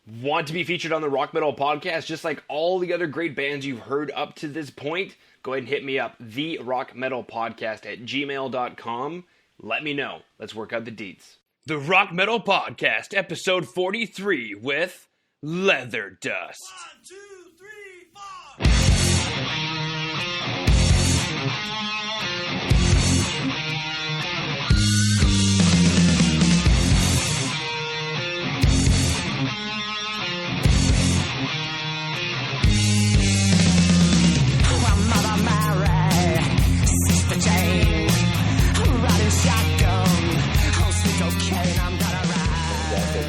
Want to be featured on the Rock Metal Podcast just like all the other great bands you've heard up to this point? Go ahead and hit me up, therockmetalpodcast@gmail.com. Let me know. Let's work out the deets. The Rock Metal Podcast, episode 43 with Leatherdust. 1, 2, 3, 4.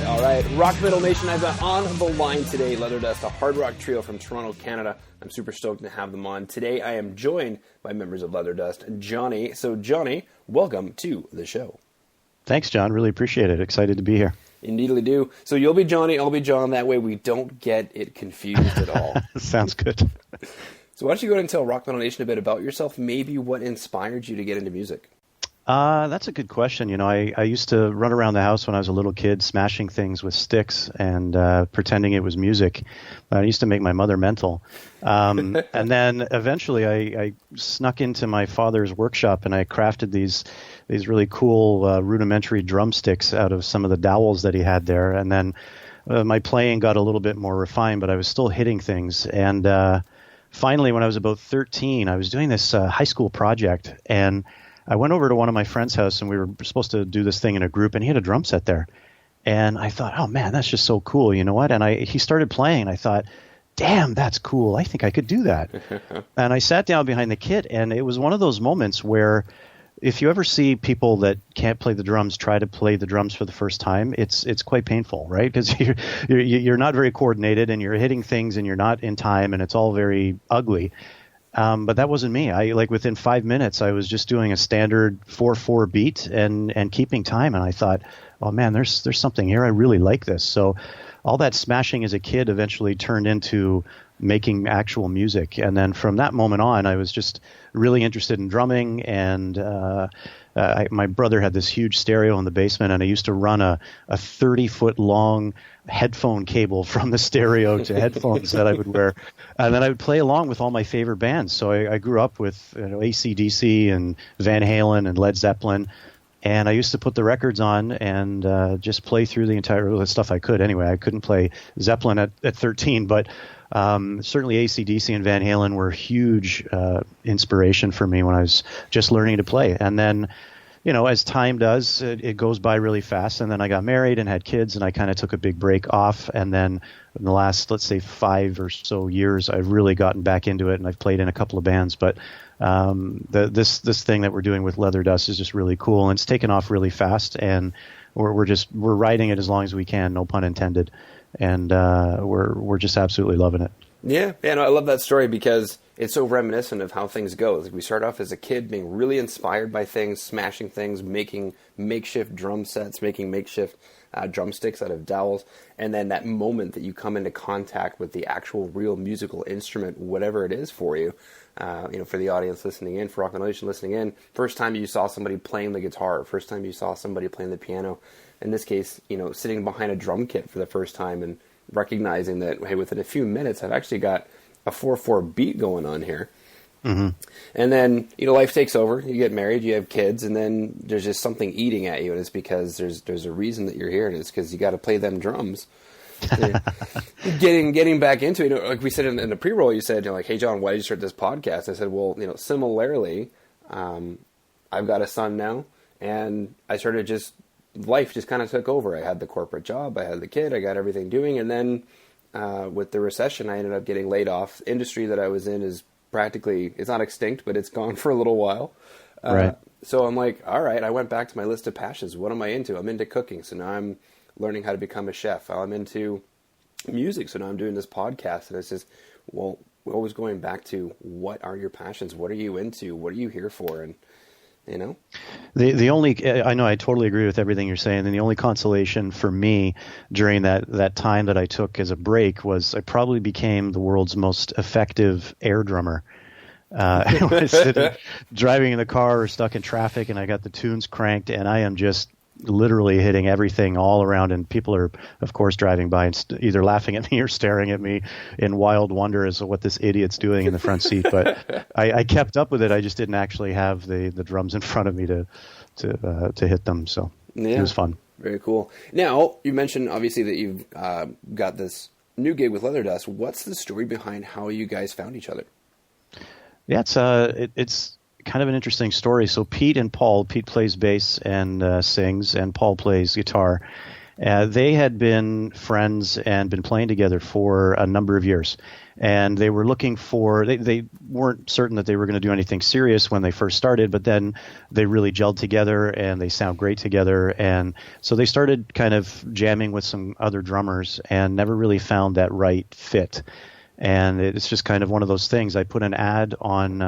All right, Rock Metal Nation, I've got on the line today Leatherdust, a hard rock trio from Toronto, Canada. I'm super stoked to have them on. Today I am joined by members of Leatherdust, Johnny. So Johnny, welcome to the show. Thanks, John. Really appreciate it. Excited to be here. Indeedly do. So you'll be Johnny, I'll be John. That way we don't get it confused at all. Sounds good. So why don't you go ahead and tell Rock Metal Nation a bit about yourself, maybe what inspired you to get into music? That's a good question. You know, I used to run around the house when I was a little kid, smashing things with sticks and pretending it was music. I used to make my mother mental. And then eventually I snuck into my father's workshop and I crafted these really cool rudimentary drumsticks out of some of the dowels that he had there. And then my playing got a little bit more refined, but I was still hitting things. And finally, when I was about 13, I was doing this high school project, and I went over to one of my friend's house, and we were supposed to do this thing in a group, and he had a drum set there. And I thought, oh, man, that's just so cool. You know what? And he started playing, and I thought, damn, that's cool. I think I could do that. And I sat down behind the kit, and it was one of those moments where if you ever see people that can't play the drums try to play the drums for the first time, it's quite painful, right? Because you're not very coordinated, and you're hitting things, and you're not in time, and it's all very ugly. But that wasn't me. Within 5 minutes, I was just doing a standard 4/4 beat and keeping time. And I thought, oh man, there's something here. I really like this. So all that smashing as a kid eventually turned into making actual music. And then from that moment on, I was just really interested in drumming. And my brother had this huge stereo in the basement, and I used to run a 30-foot long headphone cable from the stereo to headphones that I would wear. And then I would play along with all my favorite bands. So I grew up with AC/DC and Van Halen and Led Zeppelin. And I used to put the records on and just play through the entire stuff I could. Anyway, I couldn't play Zeppelin at 13, but certainly AC/DC and Van Halen were huge inspiration for me when I was just learning to play. And then, you know, as time does, it goes by really fast. And then I got married and had kids, and I kind of took a big break off. And then in the last, let's say, 5 or so years, I've really gotten back into it, and I've played in a couple of bands. But this thing that we're doing with Leatherdust is just really cool, and it's taken off really fast. And we're riding it as long as we can, no pun intended. And we're just absolutely loving it. Yeah, no, I love that story because it's so reminiscent of how things go. Like we start off as a kid being really inspired by things, smashing things, making makeshift drum sets, making makeshift drumsticks out of dowels, and then that moment that you come into contact with the actual real musical instrument, whatever it is for you. For the audience listening in, for Rock Metal Nation listening in, first time you saw somebody playing the guitar, first time you saw somebody playing the piano, in this case, sitting behind a drum kit for the first time and recognizing that, hey, within a few minutes, I've actually got a 4/4 beat going on here. Mm-hmm. And then, life takes over. You get married, you have kids, and then there's just something eating at you, and it's because there's a reason that you're here, and it's because you got to play them drums. Getting back into it, like we said in the pre-roll, you said, like, hey, John, why did you start this podcast? I said, well, similarly, I've got a son now, and I started life just kind of took over. I had the corporate job, I had the kid, I got everything doing, and then with the recession, I ended up getting laid off. The industry that I was in is practically, it's not extinct, but it's gone for a little while. Right. So I'm like, all right, I went back to my list of passions. What am I into? I'm into cooking, so now I'm learning how to become a chef. I'm into music, so now I'm doing this podcast, and it's just, well, we're always going back to what are your passions? What are you into? What are you here for? And the only, I know I totally agree with everything you're saying, and the only consolation for me during that time that I took as a break was I probably became the world's most effective air drummer. I was driving in the car or stuck in traffic, and I got the tunes cranked, and I am just literally hitting everything all around, and people are, of course, driving by and either laughing at me or staring at me in wild wonder as to what this idiot's doing in the front seat. But I kept up with it. I just didn't actually have the drums in front of me to hit them. So it was fun. Very cool. Now, you mentioned, obviously, that you've got this new gig with Leatherdust. What's the story behind how you guys found each other? Yeah, it's kind of an interesting story. So Pete plays bass and sings, and Paul plays guitar. They had been friends and been playing together for a number of years. And they were looking for, they weren't certain that they were going to do anything serious when they first started, but then they really gelled together and they sound great together. And so they started kind of jamming with some other drummers and never really found that right fit. And it's just kind of one of those things. I put an ad on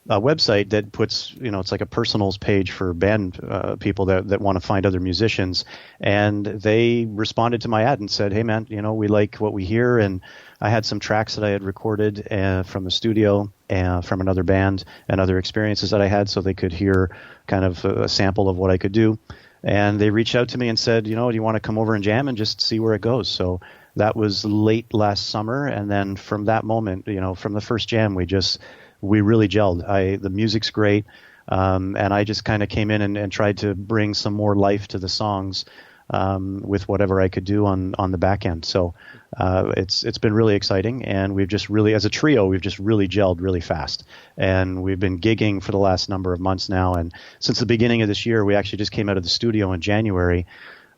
a website that puts, it's like a personals page for band people that want to find other musicians. And they responded to my ad and said, hey, man, we like what we hear. And I had some tracks that I had recorded from the studio from another band and other experiences that I had, so they could hear kind of a sample of what I could do. And they reached out to me and said, do you want to come over and jam and just see where it goes? So that was late last summer. And then from that moment, from the first jam, we really gelled. The music's great. And I just kind of came in and tried to bring some more life to the songs with whatever I could do on the back end. So it's been really exciting, and we've just really, as a trio, we've just really gelled really fast. And we've been gigging for the last number of months now. And since the beginning of this year, we actually just came out of the studio in January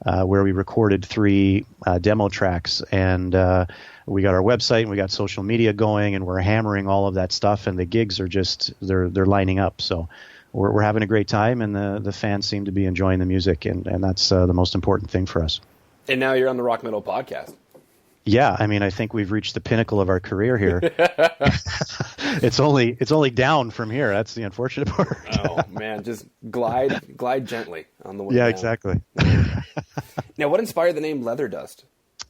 where we recorded 3 demo tracks. And we got our website and we got social media going, and we're hammering all of that stuff. And the gigs are just, they're lining up. So we're having a great time, and the fans seem to be enjoying the music, and that's the most important thing for us. And now you're on the Rock Metal Podcast. Yeah, I think we've reached the pinnacle of our career here. It's only down from here. That's the unfortunate part. Oh man, just glide gently on the way. Yeah, down. Exactly. Now, what inspired the name Leatherdust?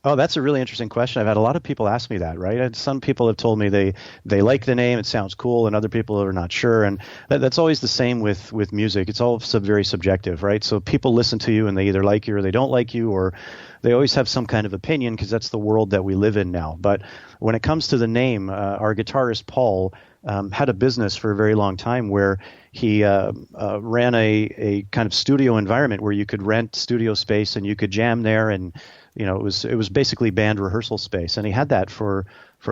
Oh, that's a really interesting question. I've had a lot of people ask me that, right? And some people have told me they like the name, it sounds cool, and other people are not sure. And that's always the same with music. It's all very subjective, right? So people listen to you and they either like you or they don't like you, or they always have some kind of opinion because that's the world that we live in now. But when it comes to the name, our guitarist Paul had a business for a very long time where he ran a kind of studio environment where you could rent studio space and you could jam there, and it was basically band rehearsal space. And he had that for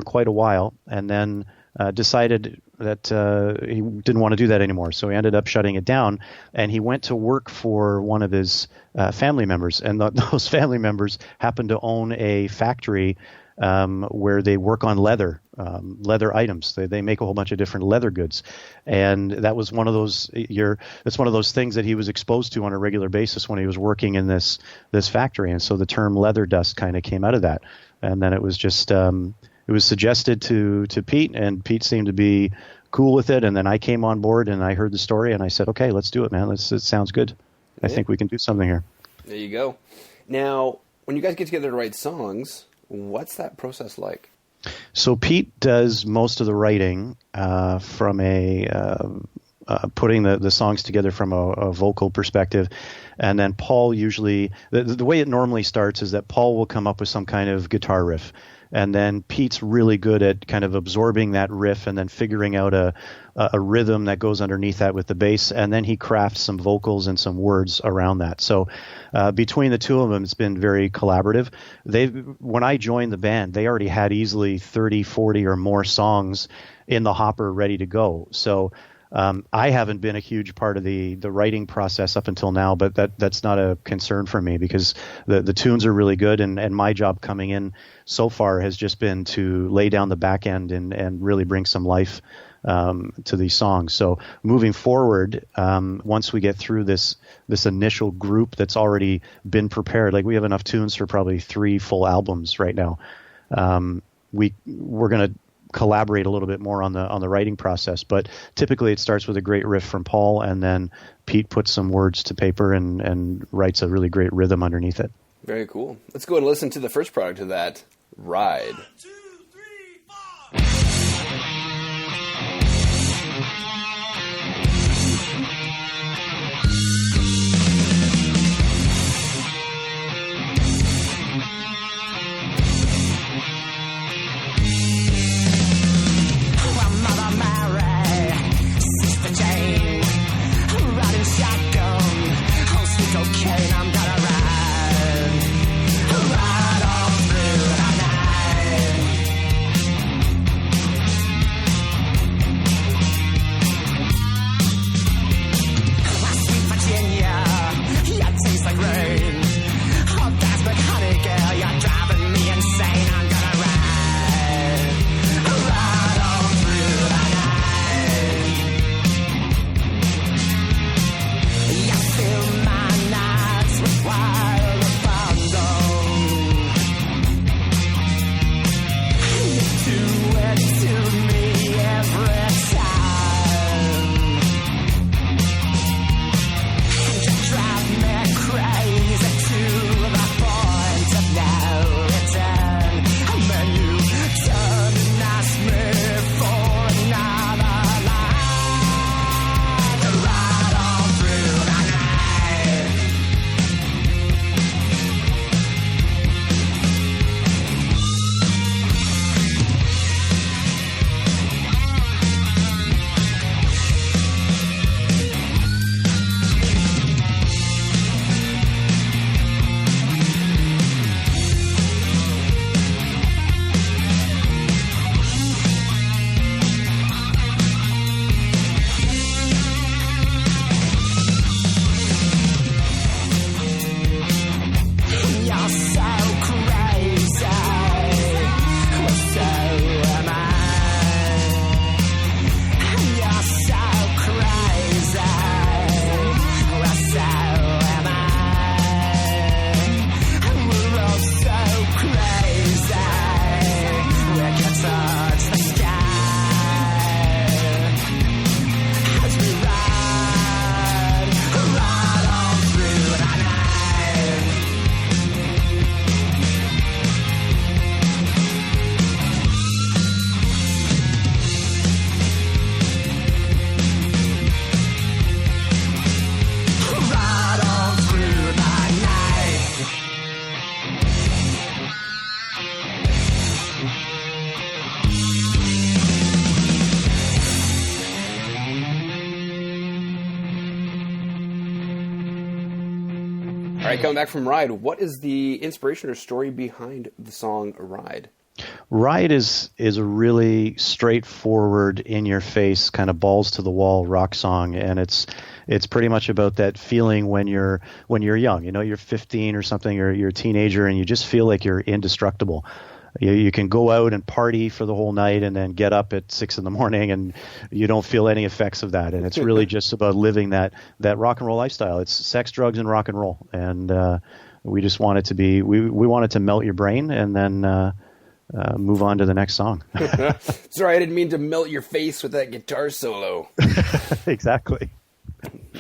quite a while, and then decided that he didn't want to do that anymore. So he ended up shutting it down, and he went to work for one of his family members, and those family members happened to own a factory where they work on leather items. They make a whole bunch of different leather goods, and that was one of those. That's one of those things that he was exposed to on a regular basis when he was working in this factory, and so the term leather dust kind of came out of that. And then it was just it was suggested to Pete, and Pete seemed to be cool with it. And then I came on board and I heard the story and I said, okay, let's do it, man. It sounds good. I think we can do something here. There you go. Now, when you guys get together to write songs, what's that process like? So Pete does most of the writing from putting the songs together from a vocal perspective. And then Paul usually, the way it normally starts is that Paul will come up with some kind of guitar riff. And then Pete's really good at kind of absorbing that riff and then figuring out a rhythm that goes underneath that with the bass. And then he crafts some vocals and some words around that. So between the two of them, it's been very collaborative. When I joined the band, they already had easily 30, 40 or more songs in the hopper ready to go. So I haven't been a huge part of the writing process up until now, but that's not a concern for me because the tunes are really good, and my job coming in so far has just been to lay down the back end and really bring some life to these songs. So moving forward, once we get through this initial group that's already been prepared, like we have enough tunes for probably 3 full albums right now. We're going to collaborate a little bit more on the writing process, but typically it starts with a great riff from Paul, and then Pete puts some words to paper and writes a really great rhythm underneath it. Very cool. Let's go and listen to the first product of that, Ride. 1, 2, 3, 4. right, coming back from Ride, what is the inspiration or story behind the song Ride? Ride is a really straightforward, in-your-face, kind of balls-to-the-wall rock song, and it's pretty much about that feeling when you're young. You know, you're 15 or something, or you're a teenager, and you just feel like you're indestructible. You can go out and party for the whole night and then get up at 6 a.m. and you don't feel any effects of that. And it's really just about living that rock and roll lifestyle. It's sex, drugs, and rock and roll. And we just want it to be, we want it to melt your brain and then move on to the next song. Sorry, I didn't mean to melt your face with that guitar solo. Exactly.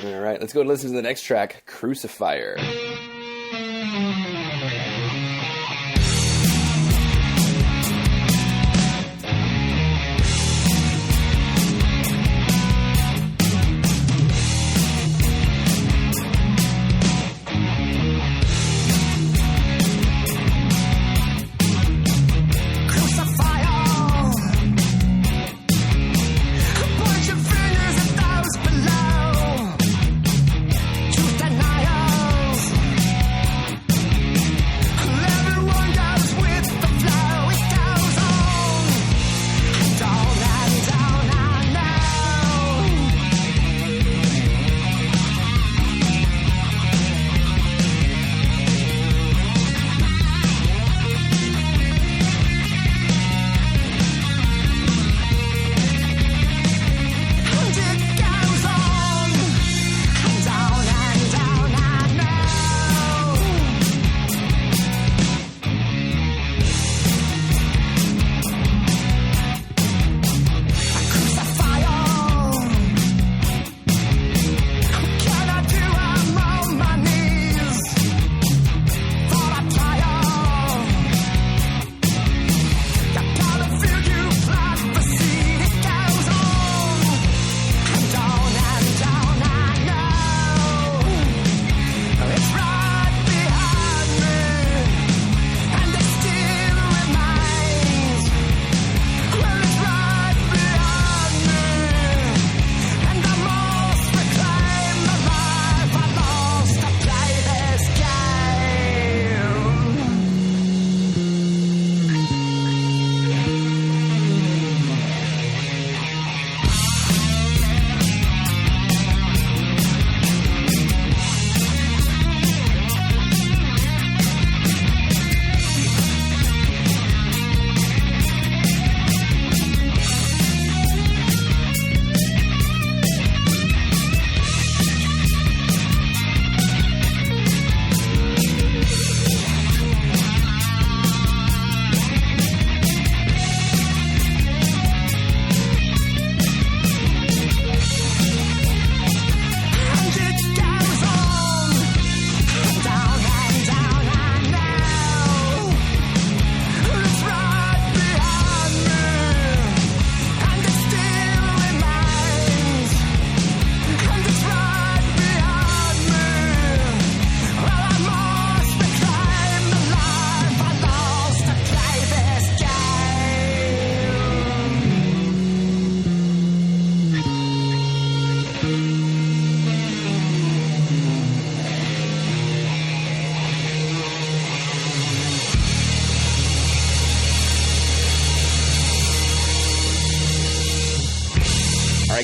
All right, let's go and listen to the next track, Crucifier.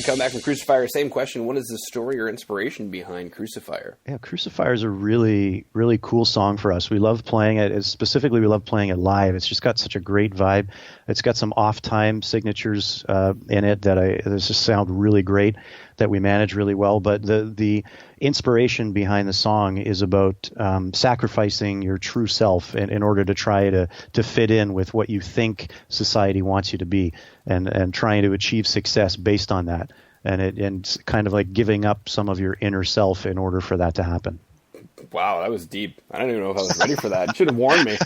Come back from Crucifier. Same question. What is the story or inspiration behind Crucifier? Yeah, Crucifier is a really, really cool song for us. We love playing it. Specifically, we love playing it live. It's just got such a great vibe. It's got some off-time signatures in it that just sound really great, that we manage really well. But the inspiration behind the song is about sacrificing your true self in order to try to fit in with what you think society wants you to be, and trying to achieve success based on that, and kind of like giving up some of your inner self in order for that to happen. Wow, that was deep. I don't even know if I was ready for that. You should have warned me.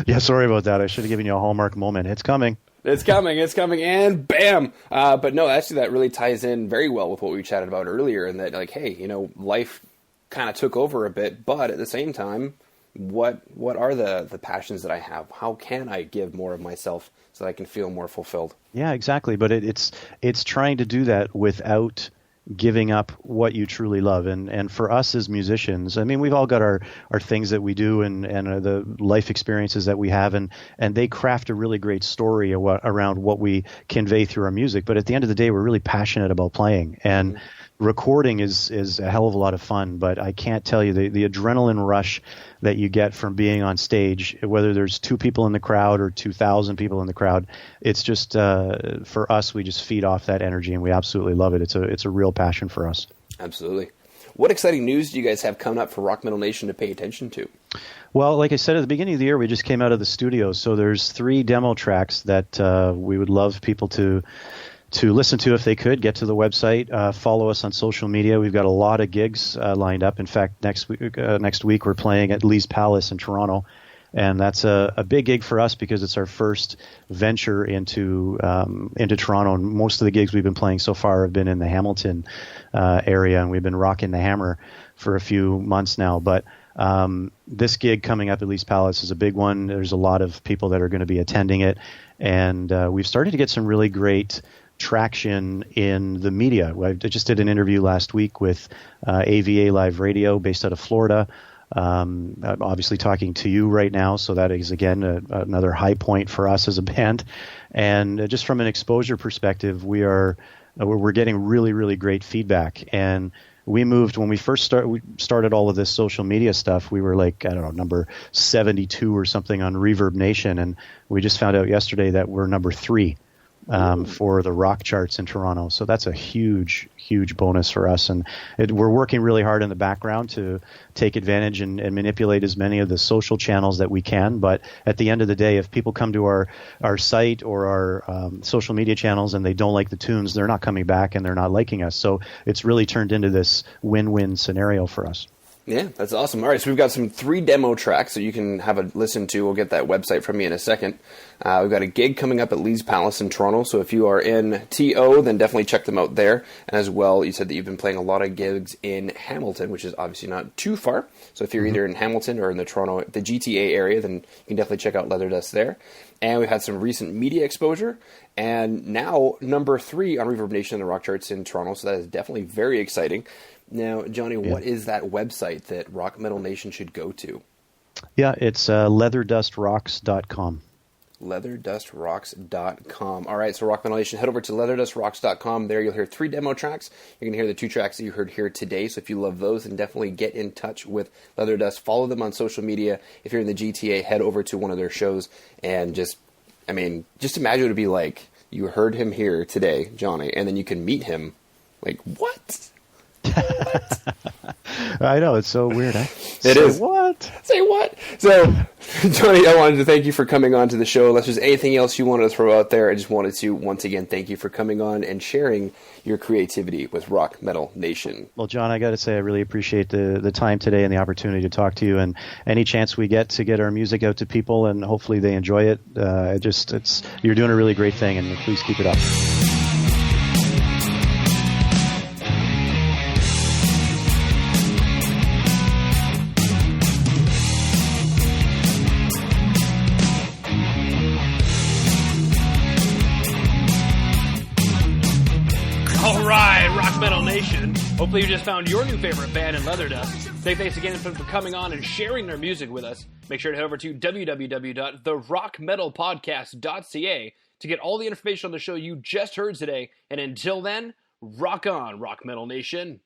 Yeah, sorry about that. I should have given you a Hallmark moment. It's coming. It's coming, and bam! But no, actually, that really ties in very well with what we chatted about earlier, and that, like, hey, life kind of took over a bit, but at the same time, what are the passions that I have? How can I give more of myself so that I can feel more fulfilled? Yeah, exactly. But it's trying to do that without giving up what you truly love. And for us as musicians, I mean, we've all got our things that we do and the life experiences that we have, and they craft a really great story around what we convey through our music. But at the end of the day, we're really passionate about playing, and recording is a hell of a lot of fun. But I can't tell you the adrenaline rush that you get from being on stage, whether there's 2 people in the crowd or 2,000 people in the crowd. It's just for us, we just feed off that energy, and we absolutely love it. It's a real passion for us. Absolutely. What exciting news do you guys have coming up for Rock Metal Nation to pay attention to? Well, like I said at the beginning of the year, we just came out of the studio, so there's 3 demo tracks that we would love people to listen to if they could. Get to the website, follow us on social media. We've got a lot of gigs lined up. In fact, next week we're playing at Lee's Palace in Toronto, and that's a big gig for us because it's our first venture into Toronto. And most of the gigs we've been playing so far have been in the Hamilton area, and we've been rocking the hammer for a few months now. But this gig coming up at Lee's Palace is a big one. There's a lot of people that are going to be attending it, and we've started to get some really great traction in the media. I just did an interview last week with AVA Live Radio based out of Florida. I'm obviously talking to you right now, so that is, again, another high point for us as a band. And just from an exposure perspective, we're getting really, really great feedback. And we moved, when we first started all of this social media stuff, we were like, I don't know, number 72 or something on Reverb Nation, and we just found out yesterday that we're number 3 for the rock charts in Toronto. So that's a huge, huge bonus for us. And we're working really hard in the background to take advantage and manipulate as many of the social channels that we can. But at the end of the day, if people come to our site or our social media channels and they don't like the tunes, they're not coming back and they're not liking us. So it's really turned into this win-win scenario for us. Yeah, that's awesome. All right, so we've got some 3 demo tracks that you can have a listen to. We'll get that website from you in a second. We've got a gig coming up at Lee's Palace in Toronto, so if you are in TO, then definitely check them out there. And as well, you said that you've been playing a lot of gigs in Hamilton, which is obviously not too far. So if you're either in Hamilton or in the GTA area, then you can definitely check out Leatherdust there. And we've had some recent media exposure, and now number 3 on Reverb Nation in the rock charts in Toronto, so that is definitely very exciting. Now, Johnny, what is that website that Rock Metal Nation should go to? Yeah, it's leatherdustrocks.com. Leatherdustrocks.com. All right, so Rock Metal Nation, head over to leatherdustrocks.com. There you'll hear 3 demo tracks. You're going to hear the 2 tracks that you heard here today, so if you love those, then definitely get in touch with Leatherdust. Follow them on social media. If you're in the GTA, head over to one of their shows, and just imagine what it would be like. You heard him here today, Johnny, and then you can meet him. Like, what? I know, it's so weird. It is. What? Say what? So, Johnny, I wanted to thank you for coming on to the show. Unless there's anything else you wanted to throw out there, I just wanted to, once again, thank you for coming on and sharing your creativity with Rock Metal Nation. Well, John, I got to say, I really appreciate the time today and the opportunity to talk to you. And any chance we get to get our music out to people and hopefully they enjoy it, you're doing a really great thing, and please keep it up. Hopefully you just found your new favorite band in Leatherdust. Say thanks again for coming on and sharing their music with us. Make sure to head over to www.therockmetalpodcast.ca to get all the information on the show you just heard today. And until then, rock on, Rock Metal Nation.